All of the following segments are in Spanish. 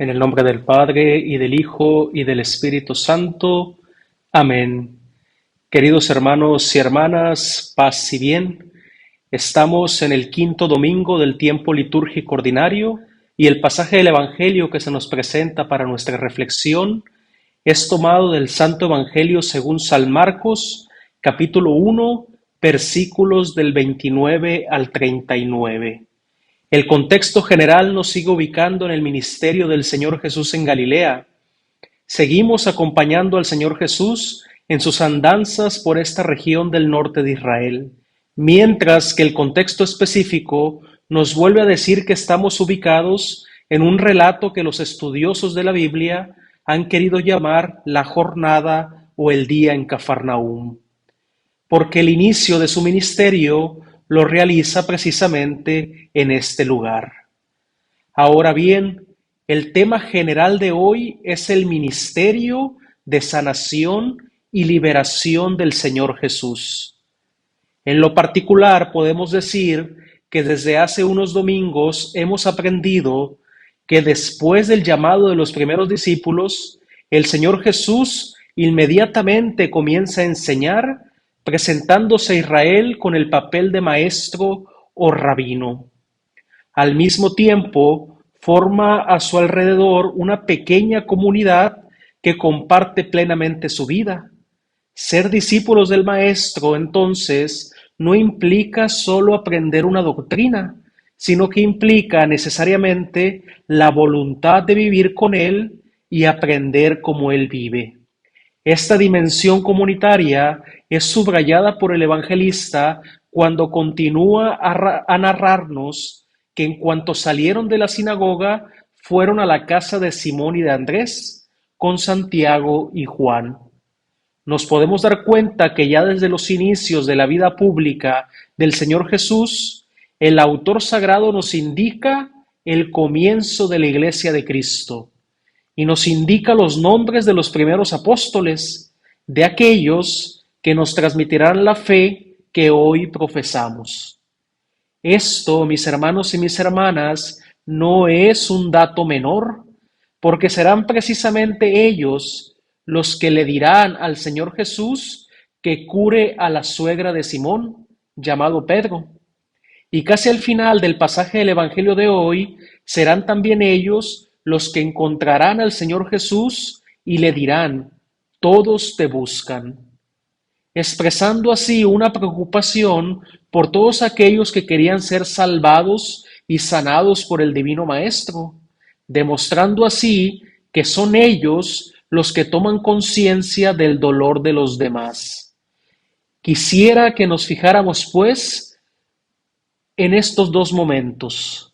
En el nombre del Padre, y del Hijo, y del Espíritu Santo. Amén. Queridos hermanos y hermanas, paz y bien. Estamos en el quinto domingo del tiempo litúrgico ordinario y el pasaje del Evangelio que se nos presenta para nuestra reflexión es tomado del Santo Evangelio según San Marcos, capítulo 1, versículos del 29 al 39. El contexto general nos sigue ubicando en el ministerio del Señor Jesús en Galilea. Seguimos acompañando al Señor Jesús en sus andanzas por esta región del norte de Israel, mientras que el contexto específico nos vuelve a decir que estamos ubicados en un relato que los estudiosos de la Biblia han querido llamar la jornada o el día en Cafarnaúm, porque el inicio de su ministerio lo realiza precisamente en este lugar. Ahora bien, el tema general de hoy es el ministerio de sanación y liberación del Señor Jesús. En lo particular, podemos decir que desde hace unos domingos hemos aprendido que después del llamado de los primeros discípulos, el Señor Jesús inmediatamente comienza a enseñar, presentándose a Israel con el papel de maestro o rabino. Al mismo tiempo, forma a su alrededor una pequeña comunidad que comparte plenamente su vida. Ser discípulos del Maestro, entonces, no implica solo aprender una doctrina, sino que implica necesariamente la voluntad de vivir con Él y aprender como Él vive. Esta dimensión comunitaria es subrayada por el evangelista cuando continúa a narrarnos que en cuanto salieron de la sinagoga, fueron a la casa de Simón y de Andrés, con Santiago y Juan. Nos podemos dar cuenta que ya desde los inicios de la vida pública del Señor Jesús, el autor sagrado nos indica el comienzo de la Iglesia de Cristo y nos indica los nombres de los primeros apóstoles, de aquellos que nos transmitirán la fe que hoy profesamos. Esto, mis hermanos y mis hermanas, no es un dato menor, porque serán precisamente ellos los que le dirán al Señor Jesús que cure a la suegra de Simón, llamado Pedro. Y casi al final del pasaje del Evangelio de hoy, serán también ellos los que encontrarán al Señor Jesús y le dirán: todos te buscan, expresando así una preocupación por todos aquellos que querían ser salvados y sanados por el Divino Maestro, demostrando así que son ellos los que toman conciencia del dolor de los demás. Quisiera que nos fijáramos, pues, en estos dos momentos.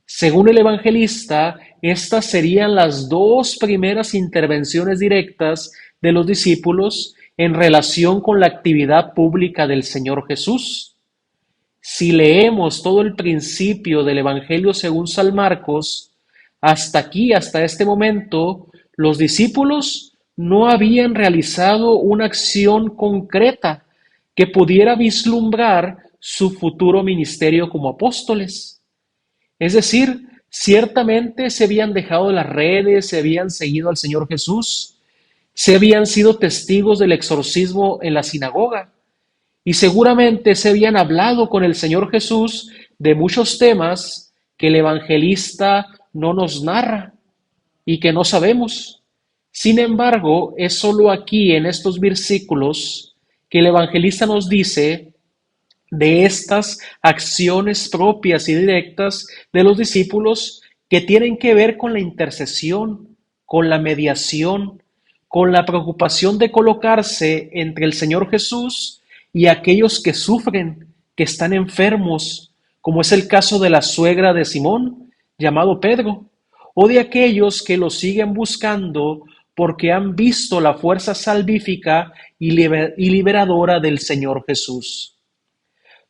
Según el evangelista, estas serían las dos primeras intervenciones directas de los discípulos en relación con la actividad pública del Señor Jesús. Si leemos todo el principio del Evangelio según San Marcos, hasta aquí, hasta este momento, los discípulos no habían realizado una acción concreta que pudiera vislumbrar su futuro ministerio como apóstoles. Es decir, ciertamente se habían dejado las redes, se habían seguido al Señor Jesús, se habían sido testigos del exorcismo en la sinagoga y seguramente se habían hablado con el Señor Jesús de muchos temas que el evangelista no nos narra y que no sabemos. Sin embargo, es solo aquí en estos versículos que el evangelista nos dice de estas acciones propias y directas de los discípulos que tienen que ver con la intercesión, con la mediación, con la preocupación de colocarse entre el Señor Jesús y aquellos que sufren, que están enfermos, como es el caso de la suegra de Simón, llamado Pedro, o de aquellos que lo siguen buscando porque han visto la fuerza salvífica y liberadora del Señor Jesús.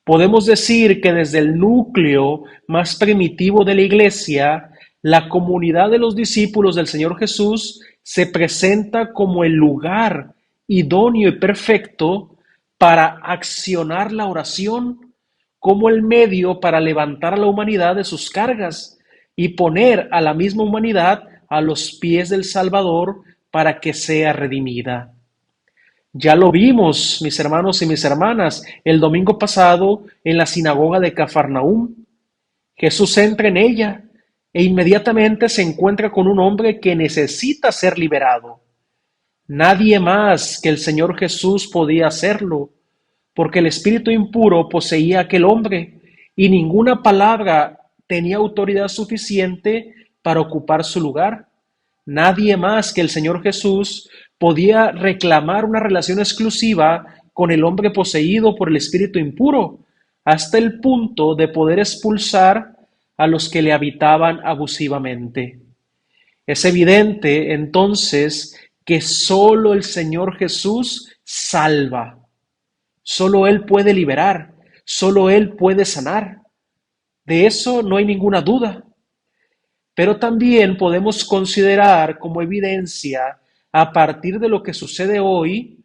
Podemos decir que desde el núcleo más primitivo de la Iglesia, la comunidad de los discípulos del Señor Jesús se presenta como el lugar idóneo y perfecto para accionar la oración, como el medio para levantar a la humanidad de sus cargas y poner a la misma humanidad a los pies del Salvador para que sea redimida. Ya lo vimos, mis hermanos y mis hermanas, el domingo pasado en la sinagoga de Cafarnaúm. Jesús entra en ella e inmediatamente se encuentra con un hombre que necesita ser liberado. Nadie más que el Señor Jesús podía hacerlo, porque el espíritu impuro poseía a aquel hombre y ninguna palabra tenía autoridad suficiente para ocupar su lugar. Nadie más que el Señor Jesús podía reclamar una relación exclusiva con el hombre poseído por el espíritu impuro, hasta el punto de poder expulsar a los que le habitaban abusivamente. Es evidente entonces que solo el Señor Jesús salva. Solo Él puede liberar, solo Él puede sanar. De eso no hay ninguna duda. Pero también podemos considerar como evidencia, a partir de lo que sucede hoy,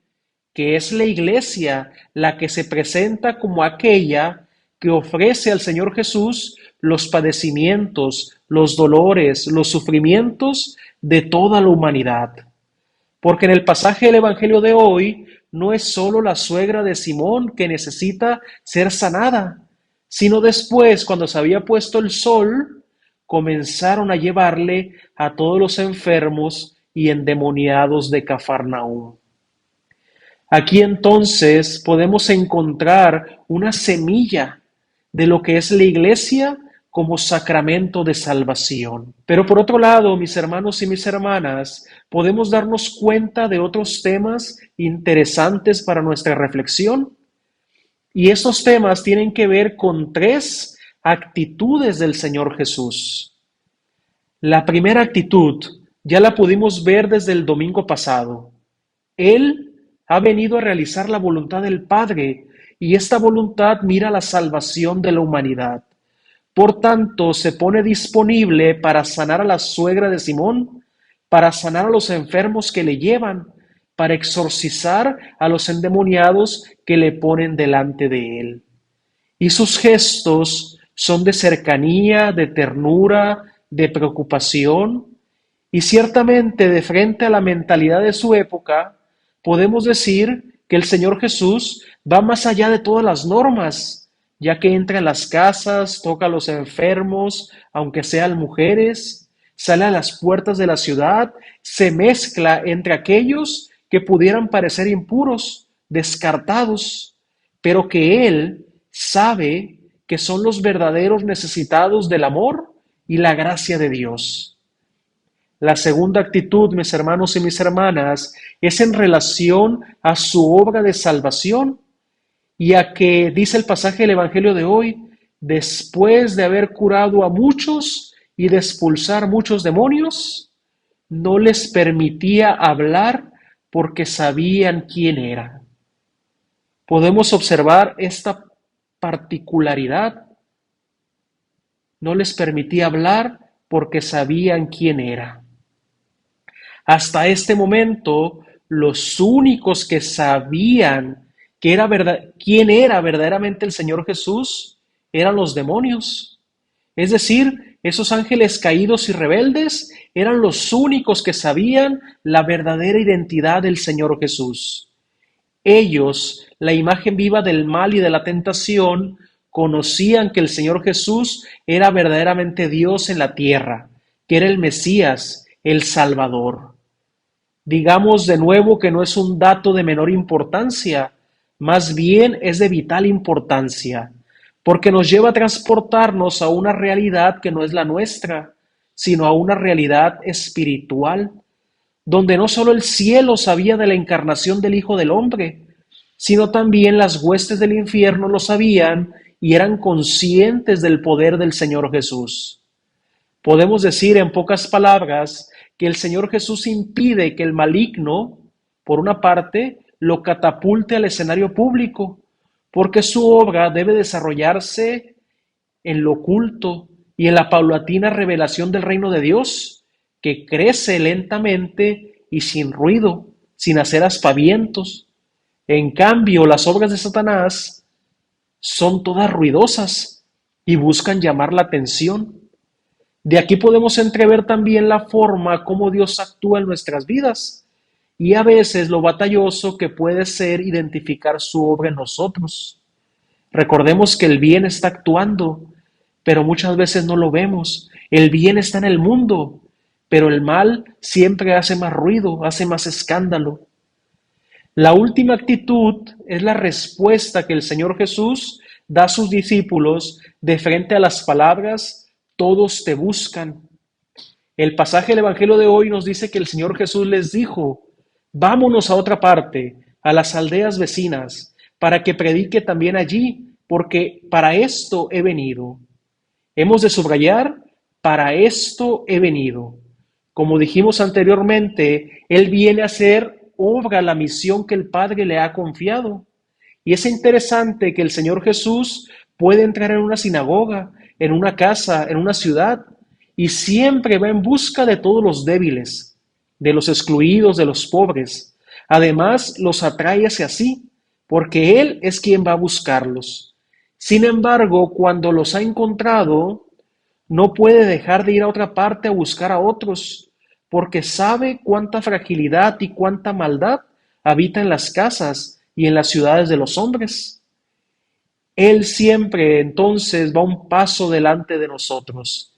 que es la Iglesia la que se presenta como aquella que ofrece al Señor Jesús los padecimientos, los dolores, los sufrimientos de toda la humanidad. Porque en el pasaje del Evangelio de hoy no es solo la suegra de Simón que necesita ser sanada, sino después, cuando se había puesto el sol, comenzaron a llevarle a todos los enfermos y endemoniados de Cafarnaúm. Aquí entonces podemos encontrar una semilla de lo que es la Iglesia como sacramento de salvación. Pero por otro lado, mis hermanos y mis hermanas, podemos darnos cuenta de otros temas interesantes para nuestra reflexión. Y esos temas tienen que ver con tres actitudes del Señor Jesús. La primera actitud ya la pudimos ver desde el domingo pasado. Él ha venido a realizar la voluntad del Padre y esta voluntad mira la salvación de la humanidad. Por tanto, se pone disponible para sanar a la suegra de Simón, para sanar a los enfermos que le llevan, para exorcizar a los endemoniados que le ponen delante de él. Y sus gestos son de cercanía, de ternura, de preocupación, y ciertamente de frente a la mentalidad de su época, podemos decir que el Señor Jesús va más allá de todas las normas, ya que entra en las casas, toca a los enfermos, aunque sean mujeres, sale a las puertas de la ciudad, se mezcla entre aquellos que pudieran parecer impuros, descartados, pero que Él sabe que son los verdaderos necesitados del amor y la gracia de Dios. La segunda actitud, mis hermanos y mis hermanas, es en relación a su obra de salvación y a que, dice el pasaje del Evangelio de hoy, después de haber curado a muchos y de expulsar muchos demonios, no les permitía hablar porque sabían quién era. Podemos observar esta particularidad. No les permitía hablar porque sabían quién era. Hasta este momento, los únicos que sabían quién era verdaderamente el Señor Jesús eran los demonios. Es decir, esos ángeles caídos y rebeldes eran los únicos que sabían la verdadera identidad del Señor Jesús. Ellos, la imagen viva del mal y de la tentación, conocían que el Señor Jesús era verdaderamente Dios en la tierra, que era el Mesías, el Salvador. Digamos de nuevo que no es un dato de menor importancia, más bien es de vital importancia, porque nos lleva a transportarnos a una realidad que no es la nuestra, sino a una realidad espiritual, donde no solo el cielo sabía de la encarnación del Hijo del Hombre, sino también las huestes del infierno lo sabían y eran conscientes del poder del Señor Jesús. Podemos decir en pocas palabras que el Señor Jesús impide que el maligno, por una parte, lo catapulte al escenario público, porque su obra debe desarrollarse en lo oculto y en la paulatina revelación del reino de Dios, que crece lentamente y sin ruido, sin hacer aspavientos. En cambio, las obras de Satanás son todas ruidosas y buscan llamar la atención. De aquí podemos entrever también la forma como Dios actúa en nuestras vidas y a veces lo batalloso que puede ser identificar su obra en nosotros. Recordemos que el bien está actuando, pero muchas veces no lo vemos. El bien está en el mundo, pero el mal siempre hace más ruido, hace más escándalo. La última actitud es la respuesta que el Señor Jesús da a sus discípulos de frente a las palabras, todos te buscan. El pasaje del Evangelio de hoy nos dice que el Señor Jesús les dijo, vámonos a otra parte, a las aldeas vecinas, para que predique también allí, porque para esto he venido. Hemos de subrayar, para esto he venido. Como dijimos anteriormente, Él viene a hacer obra la misión que el Padre le ha confiado. Y es interesante que el Señor Jesús puede entrar en una sinagoga, en una casa, en una ciudad, y siempre va en busca de todos los débiles, de los excluidos, de los pobres. Además, los atrae hacia sí, porque Él es quien va a buscarlos. Sin embargo, cuando los ha encontrado, no puede dejar de ir a otra parte a buscar a otros, porque sabe cuánta fragilidad y cuánta maldad habita en las casas y en las ciudades de los hombres. Él siempre entonces va un paso delante de nosotros.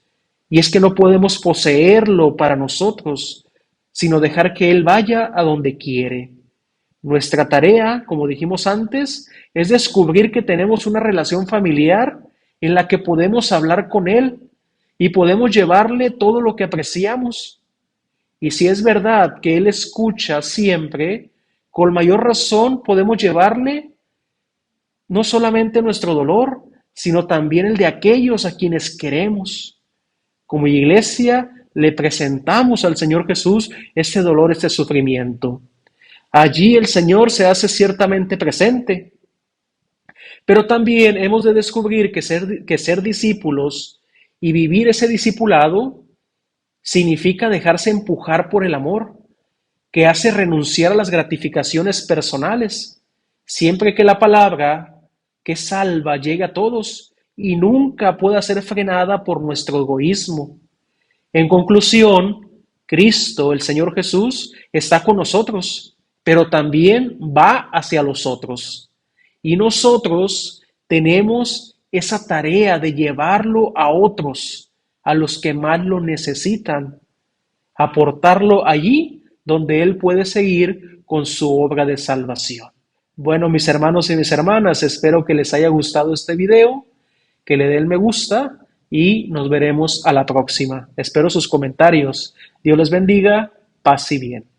Y es que no podemos poseerlo para nosotros, sino dejar que Él vaya a donde quiere. Nuestra tarea, como dijimos antes, es descubrir que tenemos una relación familiar en la que podemos hablar con Él y podemos llevarle todo lo que apreciamos. Y si es verdad que Él escucha siempre, con mayor razón podemos llevarle no solamente nuestro dolor, sino también el de aquellos a quienes queremos. Como iglesia le presentamos al Señor Jesús este dolor, este sufrimiento. Allí el Señor se hace ciertamente presente, pero también hemos de descubrir que ser discípulos y vivir ese discipulado significa dejarse empujar por el amor, que hace renunciar a las gratificaciones personales, siempre que la palabra que salva llegue a todos y nunca pueda ser frenada por nuestro egoísmo. En conclusión, Cristo, el Señor Jesús, está con nosotros, pero también va hacia los otros. Y nosotros tenemos esa tarea de llevarlo a otros, a los que más lo necesitan, aportarlo allí donde Él puede seguir con su obra de salvación. Bueno, mis hermanos y mis hermanas, espero que les haya gustado este video, que le den me gusta y nos veremos a la próxima. Espero sus comentarios. Dios les bendiga, paz y bien.